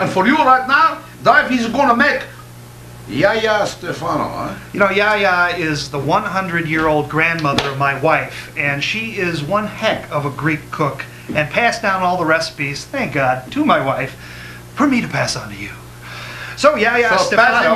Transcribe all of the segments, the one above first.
And for you right now, Dave, he's gonna make Stefano, huh? You know, Yaya is the 100-year-old grandmother of my wife, and she is one heck of a Greek cook, and passed down all the recipes, thank God, to my wife, for me to pass on to you. So Yaya Stefano.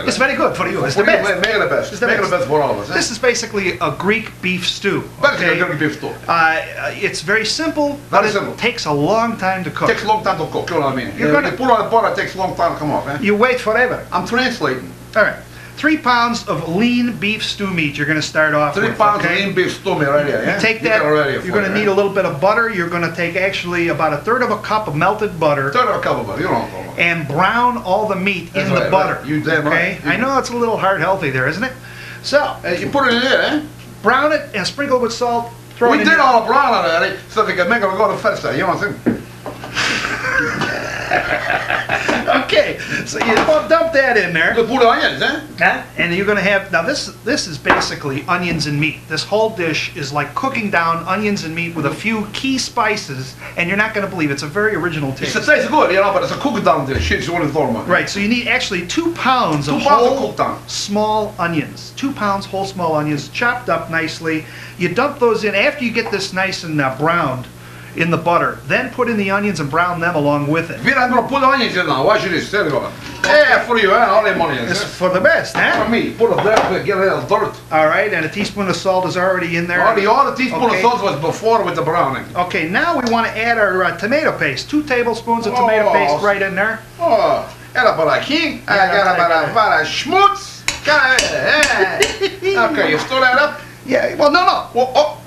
It's very good for you. It's the best. Make it the best. It's the Make it the best for all of us. This is basically a Greek beef stew. Okay? Beef stew. It's very simple, but it takes a long time to cook. Takes a long time to cook. You know what I mean? You put on the pot, it takes a long time to come off. Eh? You wait forever. I'm translating. All right. 3 pounds of lean beef stew meat you're going to start off with. 3 pounds of lean beef stew meat right here. Yeah? You take that, you're going to need a little bit of butter. You're going to take actually about 1/3 of a cup of melted butter. 1/3 of a cup of butter, you don't know. And brown all the meat in the butter. You damn right. I know it's a little heart healthy there, isn't it? So, you put it in there, eh? Brown it and sprinkle it with salt. We did all the brown already, so they can make it go to festa, you know what I'm saying? Okay, so you dump that in there. You put onions, eh? And you're going to have, now this is basically onions and meat. This whole dish is like cooking down onions and meat with a few key spices, and you're not going to believe it's a very original taste. It tastes good, you know, but it's a cook down dish. It's one of the Right, so you need actually 2 pounds of whole small onions. 2 pounds whole small onions, chopped up nicely. You dump those in after you get this nice and browned in the butter. Then put in the onions and brown them along with it. I'm going to put onions in now. Watch this. There you go. Yeah, for you, all the onions. It's for the best, huh? For me. Put it there, get a little dirt. All right, and a teaspoon of salt is already in there. All the teaspoon of salt was before with the browning. Okay, now we want to add our tomato paste. 2 tablespoons of tomato paste right in there. Oh, era para aqui. Era para schmutz. Okay, you stir that up? Yeah, well, no. Oh,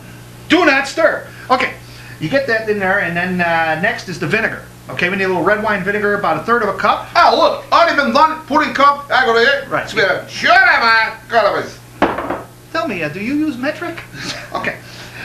do not stir. Okay. You get that in there, and then next is the vinegar. Okay, we need a little red wine vinegar, about 1/3 of a cup. Oh, look, already been done. Pudding cup. I go there. Right. Sure, man. Tell me, do you use metric? Okay.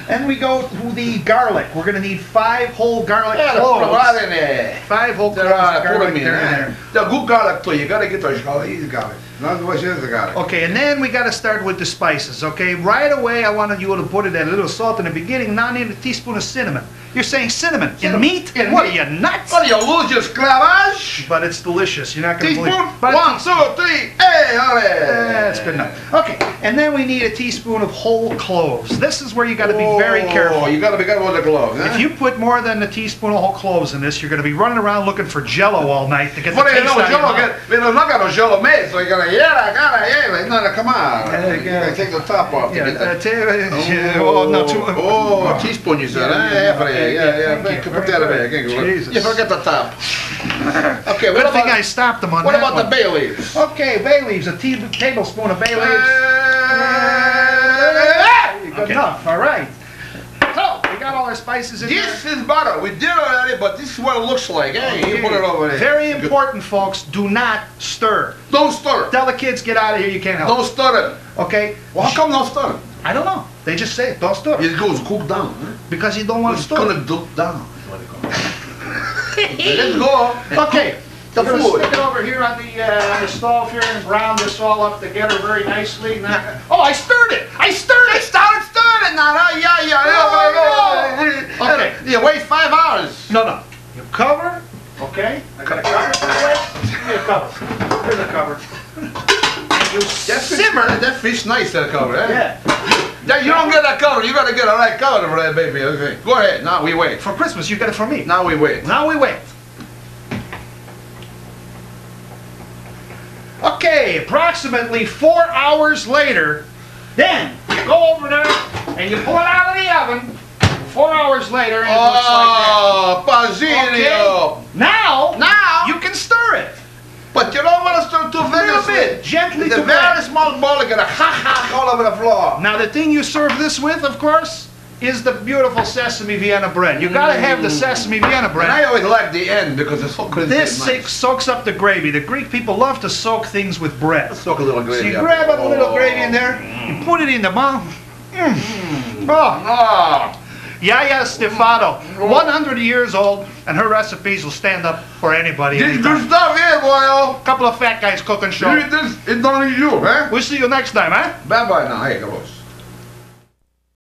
Then we go to the garlic. We're going to need 5 whole garlic cloves. Put right in there. 5 whole cloves of garlic there. The good garlic too. You got to get those garlic. Easy garlic. Not what is the garlic. Okay, and then we got to start with the spices. Okay, right away I wanted you to put in a little salt in the beginning. Now I need a teaspoon of cinnamon. You're saying cinnamon in meat? What are you, nuts? What are you, lose your clavage? But it's delicious. You're not going to believe it. Teaspoon? 1, 2, 3. Hey, that's good enough. Okay, and then we need a teaspoon of whole cloves. This is where you got to be very careful. Oh, you got to be careful with the cloves. If you put more than a teaspoon of whole cloves in this, you're going to be running around looking for Jello all night to get the taste out of your mouth. We're not going to Jello made, so you got to no, come on. You gotta take the top off. Oh, teaspoon you said. Yeah. Put that away. You forget the top. Okay, good thing I stopped them on that. What about the bay leaves? Okay, bay leaves. A tablespoon of bay leaves. Good enough. All right. So, we got all our spices in there. This is butter. We did it already, but this is what it looks like. Hey, you put it over there. Very important, folks. Do not stir. Don't stir. Tell the kids, get out of here. You can't help. Don't stir it. Okay? Well, how come don't stir it? I don't know. They just say it. Don't stir. It goes cook down. Huh? Because you don't want to stir. It's going to duck down. Let's go. Okay. The food. Stick it over here on the stove here and brown this all up together very nicely. Oh, I stirred it! I stirred it! Stirred it now! Yeah. Okay. You wait 5 hours. No. You cover. Okay. I got a cover for the way. Give me a cover. Here's a cover. And you simmer. That fish nice, that cover, eh? Yeah. You don't get that cover. You got to get a right cover for that baby. Okay. Go ahead. Now we wait. For Christmas, you get it from me. Now we wait. Okay, approximately 4 hours later, then you go over there and you pull it out of the oven. 4 hours later, and it looks like that. Oh, Basilio! Okay. Now you can stir it. But you don't want to stir too vigorously. A little bit, gently. The very small ball is gonna ha all over the floor. Now the thing you serve this with, of course, is the beautiful sesame Vienna bread. You gotta have the sesame Vienna bread. And I always like the end because it's so crisp. This soaks up the gravy. The Greek people love to soak things with bread. Soak a little gravy. So you grab a little gravy in there, you put it in the mouth. Yaya Stefado, 100 years old, and her recipes will stand up for anybody. This good stuff here, boy. Couple of fat guys cooking show. It's only you, huh? We'll see you next time, huh? Bye-bye now. Hey, come on.